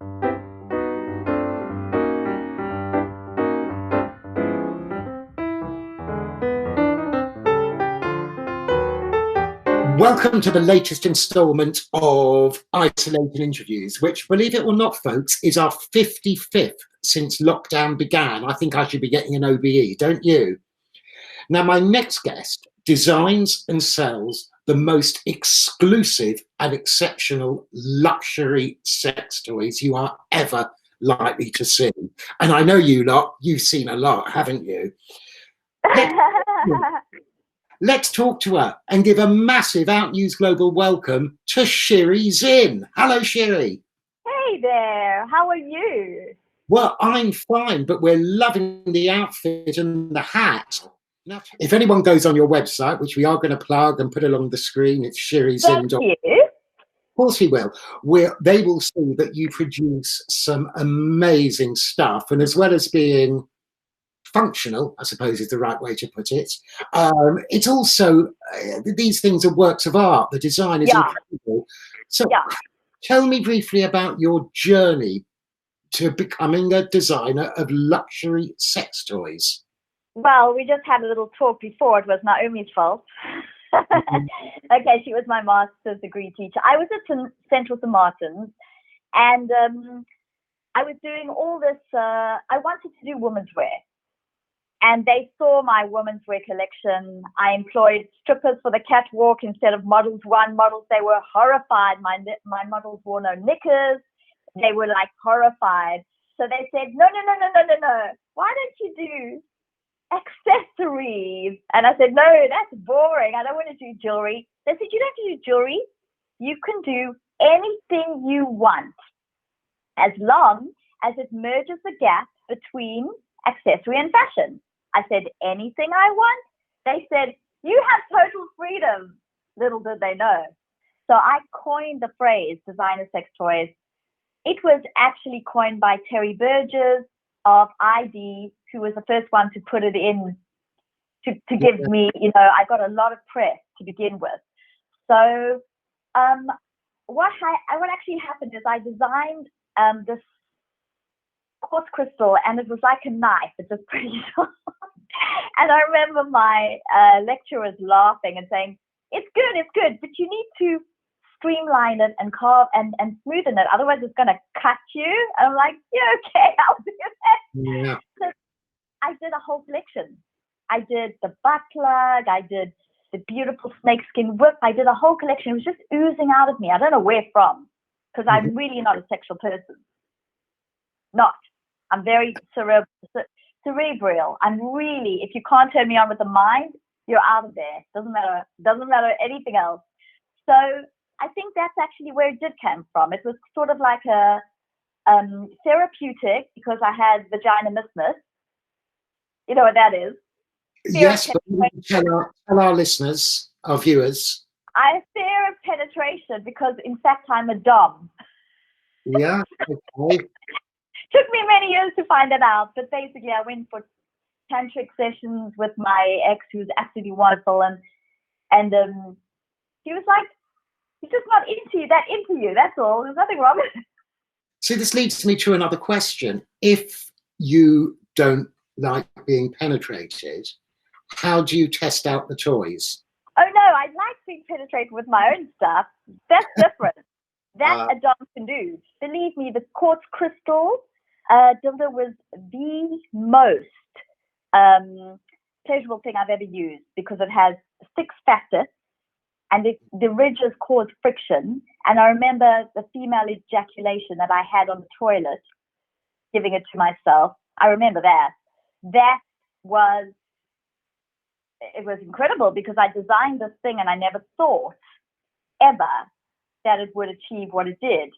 Welcome to the latest instalment of Isolated Interviews, which, believe it or not, folks, is our 55th since lockdown began. I think I should be getting an OBE, don't you? Now, my next guest designs and sells the most exclusive and exceptional luxury sex toys you are ever likely to see. And I know you lot, you've seen a lot, haven't you? Let's talk to her and give a massive Outnews Global welcome to Shiri Zinn. Hello, Shiri. Hey there. How are you? Well, I'm fine, but we're loving the outfit and the hat. Now, if anyone goes on your website, which we are going to plug and put along the screen, it's shirizinn.com. Thank you. Of course we will. They will see that you produce some amazing stuff, and as well as being functional, I suppose is the right way to put it. It's also, these things are works of art. The design is incredible. So tell me briefly about your journey to becoming a designer of luxury sex toys. Well, we just had a little talk before. It was Naomi's fault. Okay, she was my master's degree teacher. I was at Central St. Martin's, and I was doing all this. I wanted to do women's wear. And they saw my women's wear collection. I employed strippers for the catwalk instead of models. Models, they were horrified. My models wore no knickers. They were like horrified. So they said, no. Why don't you do accessories? And I said, no, that's boring. I don't want to do jewelry. They said, you don't have to do jewelry. You can do anything you want as long as it merges the gap between accessory and fashion. I said, anything I want? They said, you have total freedom. Little did they know. So I coined the phrase designer sex toys. It was actually coined by Terry Burgess of ID, who was the first one to put it in to give me, I got a lot of press to begin with. So what actually happened is I designed this quartz crystal, and it was like a knife. It was pretty sharp. And I remember my lecturers laughing and saying, it's good, but you need to streamline it and carve and smoothen it, otherwise it's going to cut you. And I'm like, yeah, okay, I'll do that. Yeah. So I did a whole collection. I did the butt plug, I did the beautiful snakeskin whip, I did a whole collection. It was just oozing out of me. I don't know where from, because I'm really not a sexual person. I'm very cerebral. I'm really, if you can't turn me on with the mind, you're out of there. Doesn't matter anything else. So I think that's actually where it did come from. It was sort of like a therapeutic, because I had vagina misness. You know what that is? Yes, but tell our listeners, our viewers. I have fear of penetration because, in fact, I'm a dom. Yeah, okay. Took me many years to find that out, but basically I went for tantric sessions with my ex, who's absolutely wonderful, and he was like, he's just not into you, that's all. There's nothing wrong with it. So this leads me to another question. If you don't like being penetrated, how do you test out the toys? Oh no, I like being penetrated with my own stuff. That's different. That a dom can do. Believe me, the quartz crystal dildo was the most pleasurable thing I've ever used, because it has 6 facets, and the ridges cause friction. And I remember the female ejaculation that I had on the toilet, giving it to myself. I remember that. It was incredible, because I designed this thing and I never thought ever that it would achieve what it did.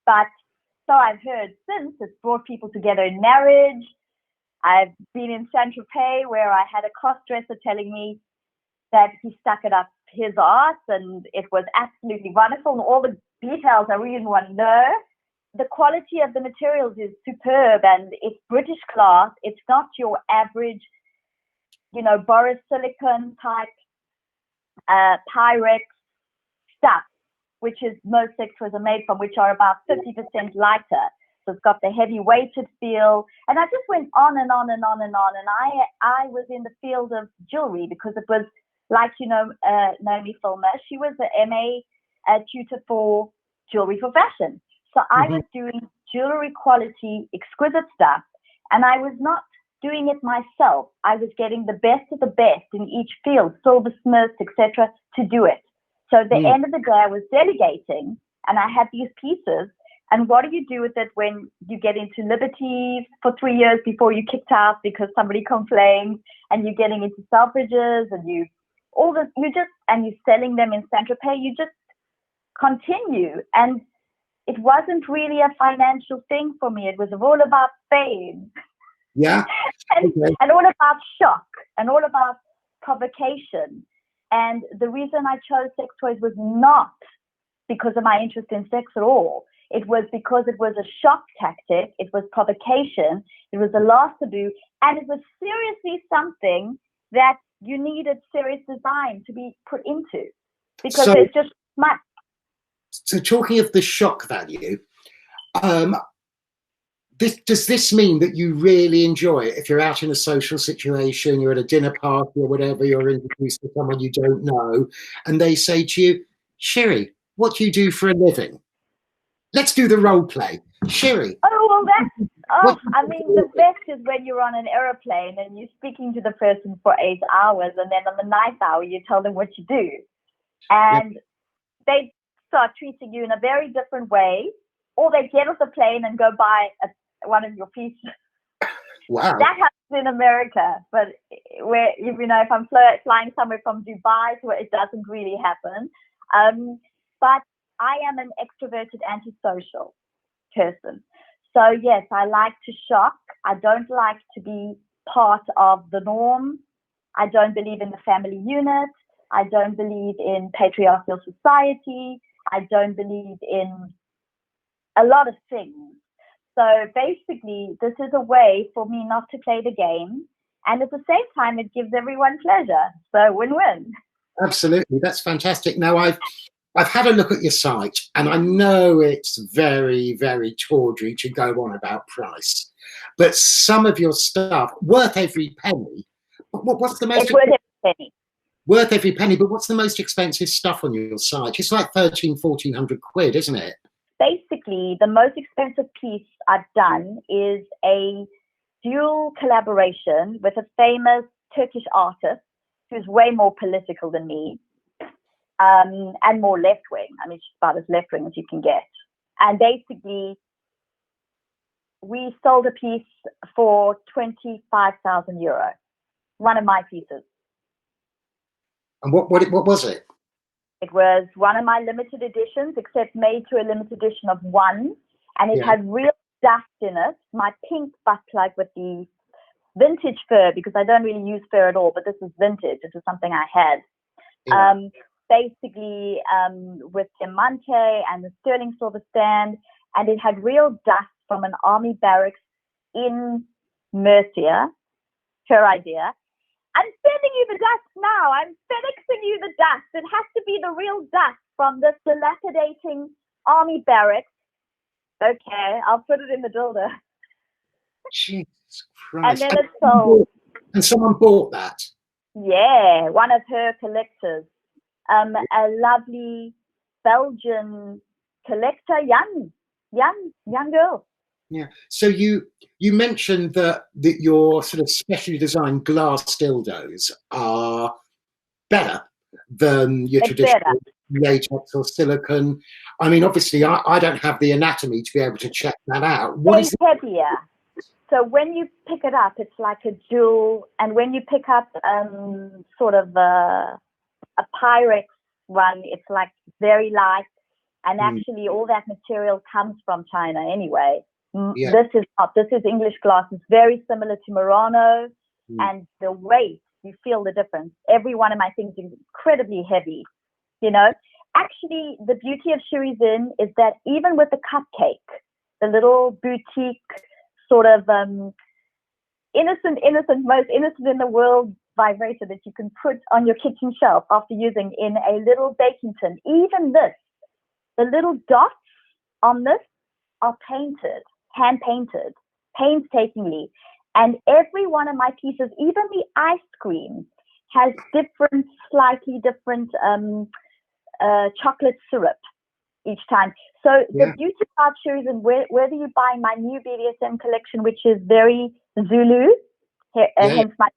But so I've heard since, it's brought people together in marriage. I've been in Saint-Tropez, where I had a cross-dresser telling me that he stuck it up his arse, and it was absolutely wonderful. And all the details I really didn't want to know. The quality of the materials is superb, and it's British class. It's not your average, borosilicon type Pyrex stuff, which is most sex toys are made from, which are about 50% lighter. It's got the heavy weighted feel. And I just went on and on and on and on. And I was in the field of jewelry because it was like, Naomi Filmer. She was an MA tutor for jewelry for fashion. So I was doing jewelry quality, exquisite stuff. And I was not doing it myself. I was getting the best of the best in each field, silversmiths, etc., to do it. So at the end of the day, I was delegating, and I had these pieces. And what do you do with it when you get into liberties for 3 years before you kicked out because somebody complained, and you're getting into Selfridges, and you're selling them in Saint-Tropez? You just continue. And it wasn't really a financial thing for me. It was all about fame. Yeah. and all about shock and all about provocation. And the reason I chose sex toys was not because of my interest in sex at all. It was because it was a shock tactic. It was provocation. It was a last taboo. And it was seriously something that you needed serious design to be put into, because there's just much. So talking of the shock value, does this mean that you really enjoy it? If you're out in a social situation, you're at a dinner party or whatever, you're introduced to someone you don't know, and they say to you, Shiri, what do you do for a living? Let's do the role play. Shiri. The best is when you're on an aeroplane and you're speaking to the person for 8 hours, and then on the 9th hour, you tell them what you do. And they start treating you in a very different way, or they get off the plane and go buy one of your pieces. Wow. That happens in America, but if I'm flying somewhere from Dubai, so it doesn't really happen. But I am an extroverted, antisocial person. So yes, I like to shock. I don't like to be part of the norm. I don't believe in the family unit. I don't believe in patriarchal society. I don't believe in a lot of things. So basically, this is a way for me not to play the game. And at the same time, it gives everyone pleasure. So win-win. Absolutely. That's fantastic. Now, I've had a look at your site, and I know it's very, very tawdry to go on about price. But some of your stuff, worth every penny. What's the most... It's worth every penny. Worth every penny, but what's the most expensive stuff on your site? It's like 1,400 quid, isn't it? Basically, the most expensive piece I've done is a dual collaboration with a famous Turkish artist who's way more political than me, and more left-wing. I mean, she's about as left-wing as you can get. And basically, we sold a piece for 25,000 euro, one of my pieces. And what was it? It was one of my limited editions, except made to a limited edition of one. And it had real dust in it. My pink butt plug with the vintage fur, because I don't really use fur at all, but this is vintage. This is something I had. Yeah. Basically, with diamante and the sterling silver stand. And it had real dust from an army barracks in Mercia. Her idea. I'm sending you the dust now. I'm FedExing you the dust. It has to be the real dust from this dilapidating army barracks. Okay, I'll put it in the dildo. Jesus Christ. And then it's sold. And someone bought that? Yeah, one of her collectors. A lovely Belgian collector, young girl. Yeah. So you mentioned that your sort of specially designed glass dildos are better than your traditional latex or silicone. I mean, obviously, I don't have the anatomy to be able to check that out. What is heavier? So when you pick it up, it's like a jewel, and when you pick up sort of a Pyrex one, it's like very light, and actually all that material comes from China anyway. Yeah. This is not. This is English glass. It's very similar to Murano, and the weight, you feel the difference. Every one of my things is incredibly heavy, Actually, the beauty of Shiri Zinn is that even with the cupcake, the little boutique sort of innocent, most innocent in the world vibrator that you can put on your kitchen shelf after using in a little baking tin, even this, the little dots on this are painted hand painted, painstakingly. And every one of my pieces, even the ice cream, has slightly different chocolate syrup each time. So the beauty about Shiri Zinn, whether you buy my new BDSM collection, which is very Zulu, hence my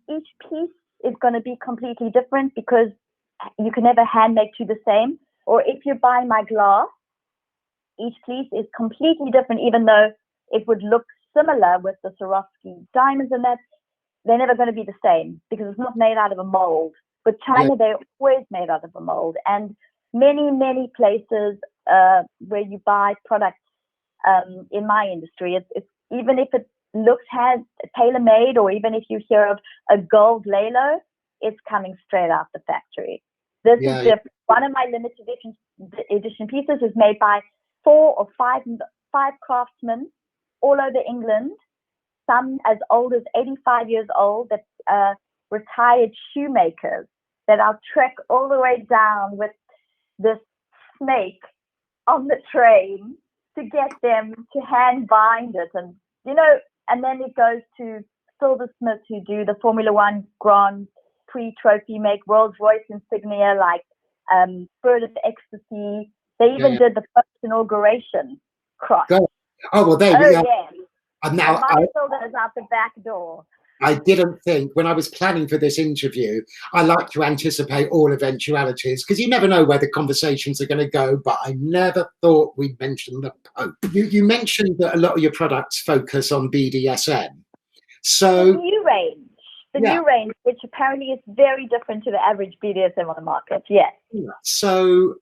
each piece is going to be completely different because you can never hand make two the same. Or if you buy my glass, each piece is completely different, even though it would look similar with the Swarovski diamonds and that. They're never going to be the same because it's not made out of a mold. With China, they're always made out of a mold. And many, many places where you buy products in my industry, it's even if it looks tailor-made, or even if you hear of a gold Lalo, it's coming straight out the factory. This is different. One of my limited edition pieces is made by 4 or 5 craftsmen all over England. Some as old as 85 years old, that retired shoemakers that I'll trek all the way down with this snake on the train to get them to hand bind it. And, and then it goes to silversmiths who do the Formula One Grand Prix trophy, make Rolls-Royce insignia like Bird of Ecstasy. They even did the first inauguration cross. Oh, well, there we go. Yeah. And now my silver is out the back door. I didn't think, when I was planning for this interview, I like to anticipate all eventualities because you never know where the conversations are going to go, but I never thought we'd mention the Pope. You mentioned that a lot of your products focus on BDSM. So the new range, which apparently is very different to the average BDSM on the market. Yes. So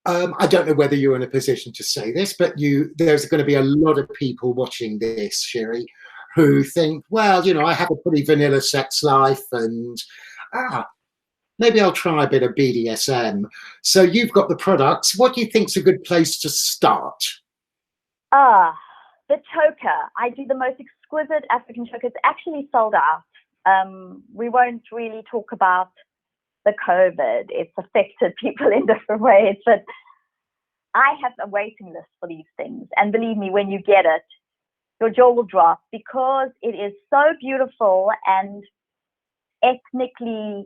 I don't know whether you're in a position to say this, but there's going to be a lot of people watching this, Shiri, who think, well, I have a pretty vanilla sex life and maybe I'll try a bit of BDSM. So you've got the products. What do you think's a good place to start? The choker. I do the most exquisite African choker. It's actually sold out. We won't really talk about the COVID. It's affected people in different ways, but I have a waiting list for these things. And believe me, when you get it, your jaw will drop because it is so beautiful and ethnically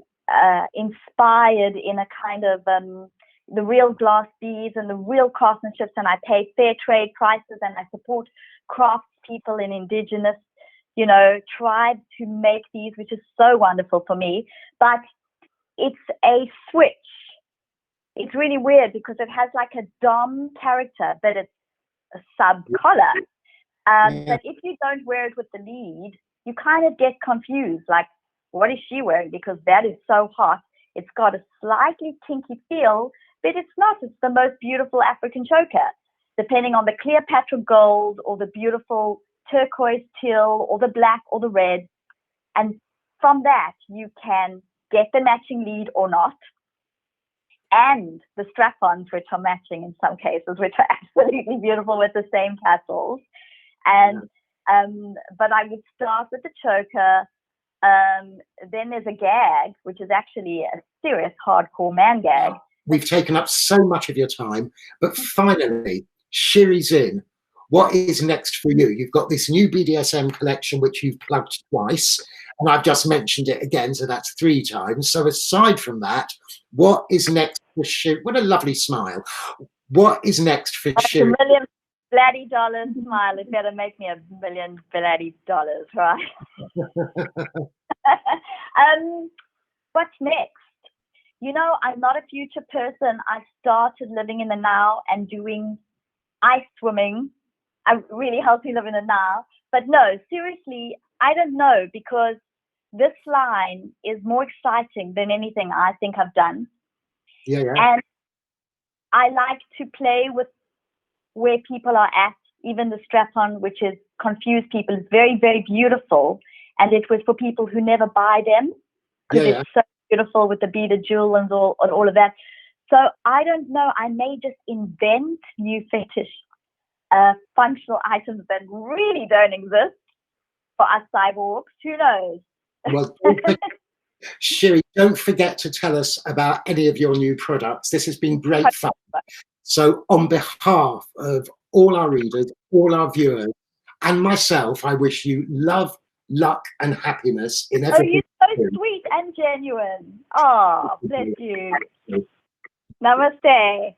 inspired in a kind of the real glass beads and the real craftsmanship. And I pay fair trade prices and I support craftspeople and indigenous, tribes who make these, which is so wonderful for me. But it's a switch. It's really weird because it has like a dom character, but it's a sub collar. But if you don't wear it with the lead, you kind of get confused. Like, what is she wearing? Because that is so hot. It's got a slightly kinky feel, but it's not. It's the most beautiful African choker, depending on the Cleopatra gold or the beautiful turquoise teal or the black or the red. And from that, you can get the matching lead or not, and the strap-ons, which are matching in some cases, which are absolutely beautiful with the same tassels. And but I would start with the choker. Then there's a gag, which is actually a serious hardcore man gag. We've taken up so much of your time, but finally, Shiri Zinn, what is next for you? You've got this new BDSM collection, which you've plugged twice, and I've just mentioned it again, so that's 3 times. So aside from that, what is next for Shiri? What a lovely smile. What is next for Shiri? $1 million bloody dollars smile. It better make me $1 million bloody dollars, right? What's next? I'm not a future person. I started living in the now and doing ice swimming. I really healthy live in the now. But no, seriously, I don't know, because this line is more exciting than anything I think I've done. Yeah. And I like to play with where people are at. Even the strap-on, which is confused people, is very, very beautiful. And it was for people who never buy them, because it's so beautiful with the beaded jewel and all of that. So I don't know. I may just invent new fetish functional items that really don't exist for us cyborgs. Who knows? Well, Shiri, don't forget to tell us about any of your new products. This has been great fun. So on behalf of all our readers, all our viewers, and myself, I wish you love, luck, and happiness in Oh, everything. you're so sweet and genuine. Oh, bless you. Namaste.